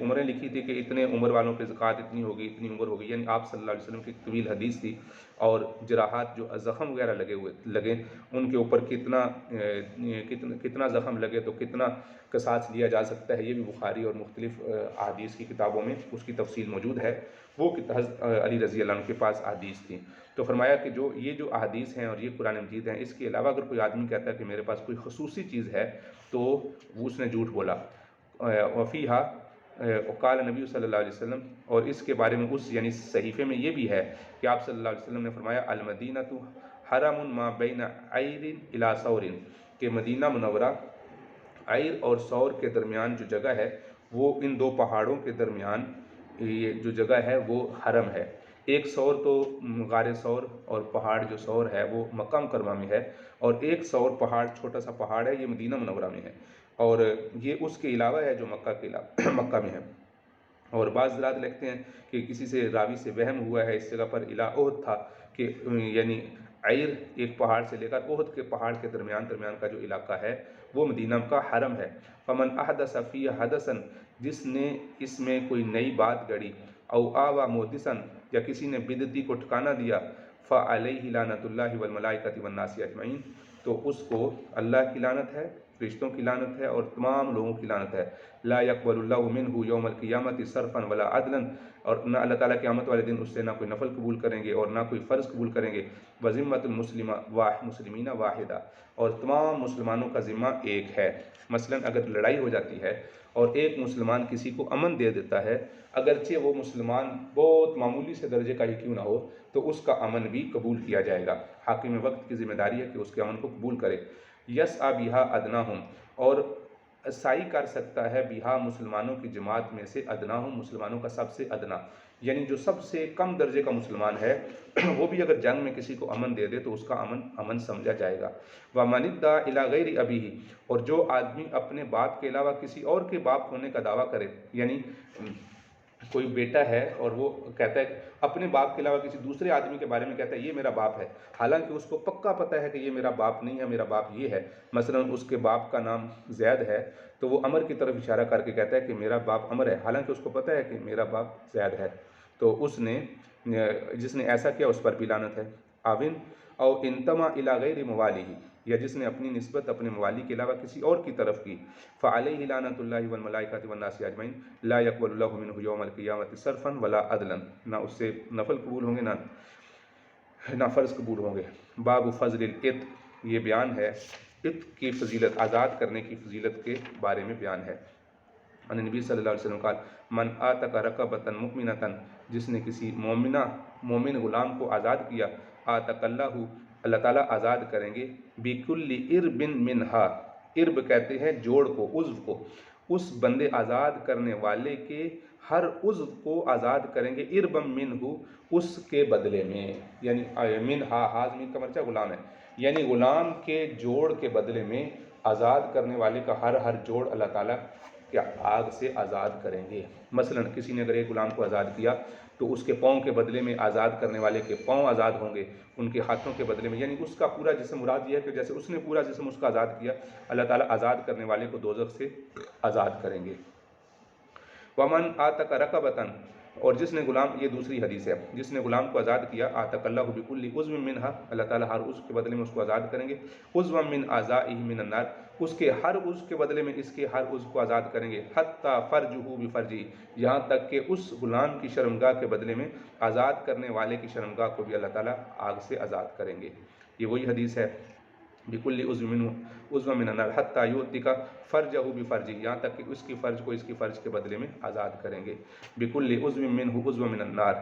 عمریں لکھی تھی کہ اتنے عمر والوں پہ زکوٰۃ اتنی ہوگی، اتنی عمر ہوگی، یعنی آپ صلی اللہ علیہ وسلم کی ایک طویل حدیث تھی، اور جراحات جو زخم وغیرہ لگے ان کے اوپر کتنا زخم لگے تو کتنا قصاص لیا جا سکتا ہے، یہ بھی بخاری اور مختلف احادیث کی کتابوں میں اس کی تفصیل موجود ہے۔ وہ حضرت علی رضی اللہ عنہ کے پاس احادیث تھیں، تو فرمایا کہ یہ جو احادیث ہیں اور یہ قرآن مجید ہیں، اس کے علاوہ اگر کوئی آدمی کہتا ہے کہ میرے پاس کوئی خصوصی چیز ہے تو اس نے جھوٹ بولا۔ وفیہا وقال نبی صلی اللہ علیہ وسلم، اور اس کے بارے میں یعنی صحیفے میں یہ بھی ہے کہ آپ صلی اللہ علیہ وسلم نے فرمایا المدینۃ حرم ما بین عیر الی ثور، کہ مدینہ منورہ عیر اور ثور کے درمیان جو جگہ ہے وہ ان دو پہاڑوں کے درمیان یہ جو جگہ ہے وہ حرم ہے۔ ایک ثور تو غار ثور اور پہاڑ جو ثور ہے وہ مکہ مکرمہ میں ہے، اور ایک ثور پہاڑ چھوٹا سا پہاڑ ہے، یہ مدینہ منورہ میں ہے، اور یہ اس کے علاوہ ہے جو مکہ میں ہے۔ اور بعض حضرات لکھتے ہیں کہ کسی سے راوی سے وہم ہوا ہے اس جگہ پر الی احد تھا، کہ یعنی عیر ایک پہاڑ سے لے کر احد کے پہاڑ کے درمیان کا جو علاقہ ہے وہ مدینہ کا حرم ہے۔ فمن احدث فیہ حدثا، جس نے اس میں کوئی نئی بات گڑی، او آوى محدثا، یا کسی نے بدعتی کو ٹھکانہ دیا، فعلیہ لعنۃ اللہ والملائکۃ والناس اجمعین، تو اس کو اللہ کی لعنت ہے، فرشتوں کی لعنت ہے، اور تمام لوگوں کی لعنت ہے۔ لا يقبل اللہ منہ یوم القیامۃ صرفا ولا عدلا، اور نہ اللہ تعالیٰ قیامت والے دن اس سے نہ کوئی نفل قبول کریں گے اور نہ کوئی فرض قبول کریں گے۔ وذمۃ المسلمین واحدہ، اور تمام مسلمانوں کا ذمہ ایک ہے۔ مثلا اگر لڑائی ہو جاتی ہے اور ایک مسلمان کسی کو امن دے دیتا ہے، اگرچہ وہ مسلمان بہت معمولی سے درجے کا ہی کیوں نہ ہو، تو اس کا امن بھی قبول کیا جائے گا۔ حاکم وقت کی ذمہ داری ہے کہ اس کے امن کو قبول کرے۔ یسعی بہا ادناہم، اور سعی کر سکتا ہے بہا مسلمانوں کی جماعت میں سے ادناہم مسلمانوں کا سب سے ادنا، یعنی جو سب سے کم درجے کا مسلمان ہے وہ بھی اگر جنگ میں کسی کو امن دے دے تو اس کا امن سمجھا جائے گا۔ وَمَنِ ادَّعَىٰ إِلَىٰ غَيْرِ أَبِيهِ، اور جو آدمی اپنے باپ کے علاوہ کسی اور کے باپ ہونے کا دعویٰ کرے، یعنی کوئی بیٹا ہے اور وہ کہتا ہے اپنے باپ کے علاوہ کسی دوسرے آدمی کے بارے میں کہتا ہے یہ میرا باپ ہے، حالانکہ اس کو پکا پتہ ہے کہ یہ میرا باپ نہیں ہے، میرا باپ یہ ہے۔ مثلا اس کے باپ کا نام زید ہے تو وہ عمر کی طرف اشارہ کر کے کہتا ہے کہ میرا باپ عمر ہے، حالانکہ اس کو پتہ ہے کہ میرا باپ زید ہے، تو جس نے ایسا کیا اس پر بھی لعنت ہے۔ آون او انتما الی غیر موالیہ، یا جس نے اپنی نسبت اپنے موالی کے علاوہ کسی اور کی طرف کی، فعلیہ لعنۃ اللہ والملائکۃ والناس اجمعین لا يقبل اللہ منہ یوم القیامۃ صرفا ولا عدلا، نہ اس سے نفل قبول ہوں گے نہ فرض قبول ہوں گے۔ باب فضل العتق، یہ بیان ہے عتق کی فضیلت، آزاد کرنے کی فضیلت کے بارے میں بیان ہے۔ ان نبی صلی اللہ علیہ وسلم قال من آتق رقبۃ مؤمنۃ، جس نے کسی مومن غلام کو آزاد کیا، آتق اللہ تعالیٰ آزاد کریں گے، بکل ارب منہا، ارب کہتے ہیں جوڑ کو، عضو کو، اس بندے آزاد کرنے والے کے ہر عضو کو آزاد کریں گے، اربم منہ، اس کے بدلے میں، یعنی منہا، ہاضمی کا مرچہ غلام ہے، یعنی غلام کے جوڑ کے بدلے میں آزاد کرنے والے کا ہر جوڑ اللہ تعالیٰ کیا آگ سے آزاد کریں گے۔ مثلا کسی نے اگر ایک غلام کو آزاد کیا تو اس کے پاؤں کے بدلے میں آزاد کرنے والے کے پاؤں آزاد ہوں گے، ان کے ہاتھوں کے بدلے میں، یعنی اس کا پورا جسم، مراد یہ ہے کہ جیسے اس نے پورا جسم اس کا آزاد کیا، اللہ تعالیٰ آزاد کرنے والے کو دوزخ سے آزاد کریں گے۔ ومن آتق رقبۃ، اور جس نے غلام، یہ دوسری حدیث ہے، جس نے غلام کو آزاد کیا، آتق اللہ بکل عضو منہا، اللہ تعالیٰ ہر عضو کے بدلے میں اس کو آزاد کریں گے، عضوا من اعضائہ من النار، اس کے ہر عضو کے بدلے میں اس کے ہر عضو کو آزاد کریں گے، حتی فرجہ بفرجہ، یہاں تک کہ اس غلام کی شرمگاہ کے بدلے میں آزاد کرنے والے کی شرمگاہ کو بھی اللہ تعالیٰ آگ سے آزاد کریں گے۔ یہ وہی حدیث ہے، بکل عضو من النار حتی یعتق فرجہ بفرجہ، یہاں تک کہ اس کی فرج کو اس کی فرج کے بدلے میں آزاد کریں گے، بکل عضو منہ عضو من النار۔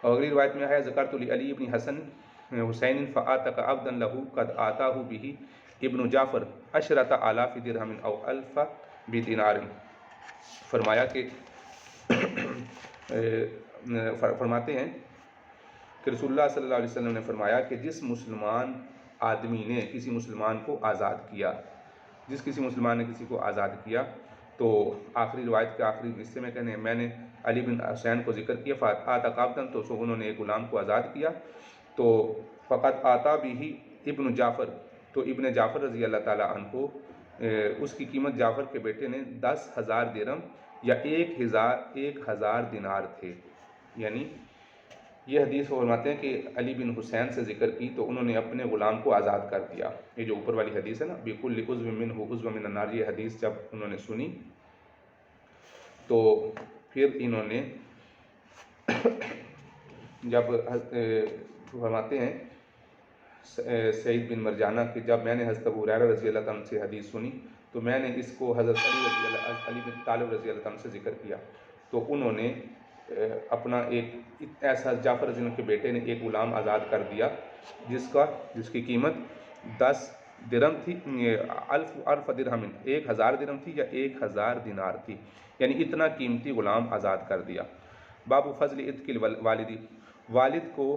اور اگلی روایت میں ہے ذکرت لعلی بن حسین فآتق عبدا لہ قد آتاہ بہ ابن جعفر عشرۃ آلاف درہم او الف بدینار، فرمایا کہ فرماتے ہیں کہ رسول اللہ صلی اللہ علیہ وسلم نے فرمایا کہ جس مسلمان آدمی نے کسی مسلمان کو آزاد کیا، جس کسی مسلمان نے کسی کو آزاد کیا، تو آخری روایت کے آخری حصے میں کہنے میں نے علی بن حسین کو ذکر کیا، فآتق عبدا، تو انہوں نے ایک غلام کو آزاد کیا، تو فقط آتا بھی ابن جعفر، تو ابن جعفر رضی اللہ تعالیٰ عنہ، اس کی قیمت جعفر کے بیٹے نے 10,000 درہم یا 1000 دینار تھے۔ یعنی یہ حدیث فرماتے ہیں کہ علی بن حسین سے ذکر کی تو انہوں نے اپنے غلام کو آزاد کر دیا۔ یہ جو اوپر والی حدیث ہے نا، بِكُلِّ عُضْوٍ مِّنْهُ عُضْوٌ مِّنَ النَّارِ، یہ حدیث جب انہوں نے سنی تو پھر انہوں نے جب فرماتے ہیں سعید بن مرجانہ کہ جب میں نے حضرت ابو ہریرہ رضی اللہ عنہ سے حدیث سنی تو میں نے اس کو حضرت علی بن طالب رضی اللہ عنہ سے ذکر کیا، تو انہوں نے اپنا ایک ایسا جعفر رضی اللہ عنہ کے بیٹے نے ایک غلام آزاد کر دیا جس کی قیمت 10 درہم تھی، الف درہم، 1000 درہم تھی یا 1000 دینار تھی، یعنی اتنا قیمتی غلام آزاد کر دیا۔ باب فضل عتق الوالدی، والد کو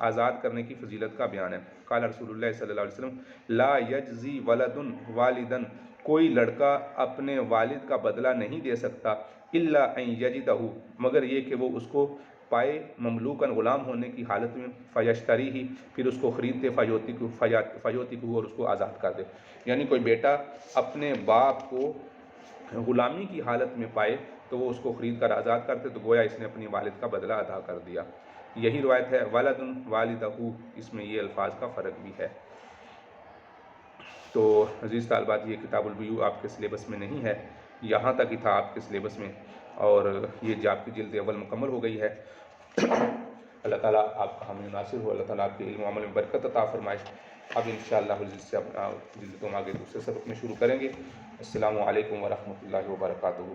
آزاد کرنے کی فضیلت کا بیان ہے۔ قال رسول اللہ صلی اللہ علیہ وسلم لا یجزی ولد والدن، کوئی لڑکا اپنے والد کا بدلہ نہیں دے سکتا الا ان یجدہ، مگر یہ کہ وہ اس کو پائے مملوکن، غلام ہونے کی حالت میں، فیشتری ہی، پھر اس کو خرید دے، فیوتی کو، اور اس کو آزاد کر دے۔ یعنی کوئی بیٹا اپنے باپ کو غلامی کی حالت میں پائے تو وہ اس کو خرید کر آزاد کرتے، تو گویا اس نے اپنی والد کا بدلہ ادا کر دیا۔ یہی روایت ہے ولد والدہ، اس میں یہ الفاظ کا فرق بھی ہے۔ تو عزیز طالبات، یہ کتاب البیوع آپ کے سلیبس میں نہیں ہے، یہاں تک ہی تھا آپ کے سلیبس میں، اور یہ جو آپ کی جلد اول مکمل ہو گئی ہے۔ اللہ تعالیٰ آپ کا حامی ناصر ہو، اللہ تعالیٰ آپ کے علم و عمل میں برکت عطا فرمائے۔ اب انشاءاللہ سے اپنا جلد ہم آگے دوسرے سبق میں شروع کریں گے۔ السلام علیکم ورحمۃ اللہ وبرکاتہ۔